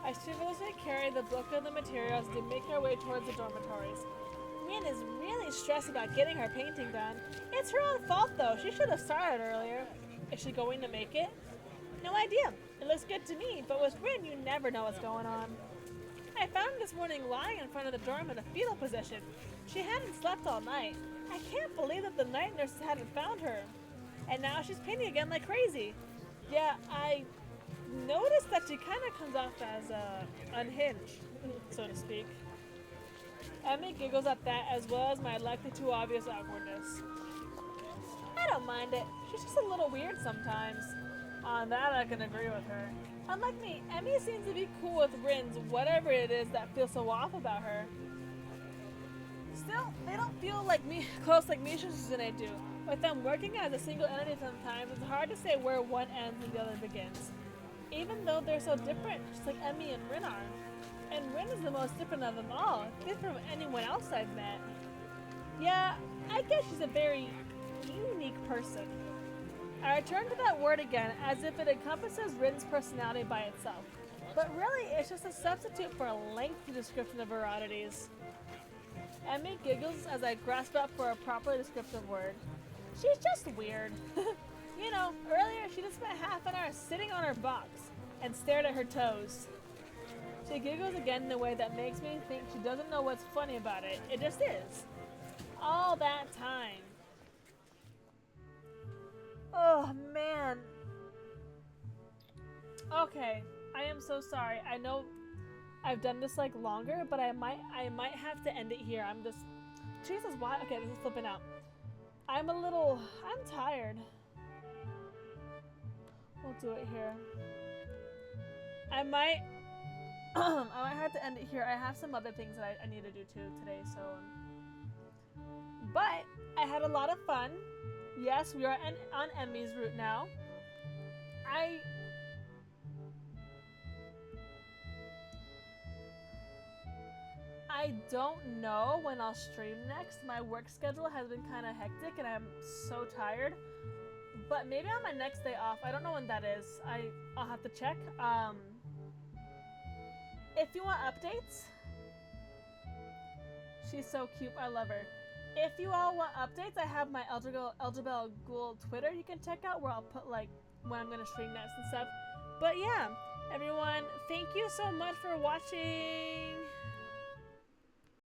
Speaker 1: I studiously carry the book of the materials to make our way towards the dormitories. Rin is really stressed about getting her painting done. It's her own fault though, she should have started earlier. Is she going to make it? No idea. It looks good to me, but with Rin you never know what's going on. I found her this morning lying in front of the dorm in a fetal position. She hadn't slept all night. I can't believe that the night nurses hadn't found her. And now she's painting again like crazy. Yeah, I noticed that she kind of comes off as unhinged, so to speak. Emmy giggles at that as well as my likely too obvious awkwardness. I don't mind it. She's just a little weird sometimes. On that I can agree with her. Unlike me, Emmy seems to be cool with Rin's whatever it is that feels so off about her. Still, they don't feel like me close like Misha's and I do. With them working as a single entity sometimes, it's hard to say where one ends and the other begins. Even though they're so different, just like Emmy and Rin are. And Rin is the most different of them all, different from anyone else I've met. Yeah, I guess she's a very unique person. I return to that word again as if it encompasses Rin's personality by itself. But really, it's just a substitute for a lengthy description of her oddities. Emmy giggles as I grasp up for a properly descriptive word. She's just weird. You know, earlier she just spent half an hour sitting on her box and stared at her toes. She giggles again in a way that makes me think she doesn't know what's funny about it. It just is. All that time. Oh, man. Okay, I am so sorry. I know I've done this like longer, but I might have to end it here. I'm just, Jesus, why? Okay, this is flipping out. I'm tired. We'll do it here. I might have to end it here. I have some other things that I need to do too today, so. But I had a lot of fun. Yes, we are on Emmy's route now. I don't know when I'll stream next. My work schedule has been kind of hectic and I'm so tired. But maybe on my next day off. I don't know when that is. I'll have to check. If you want updates, she's so cute. I love her. If you all want updates, I have my Elderbell Ghoul Twitter you can check out where I'll put like when I'm gonna stream next and stuff. But yeah, everyone, thank you so much for watching.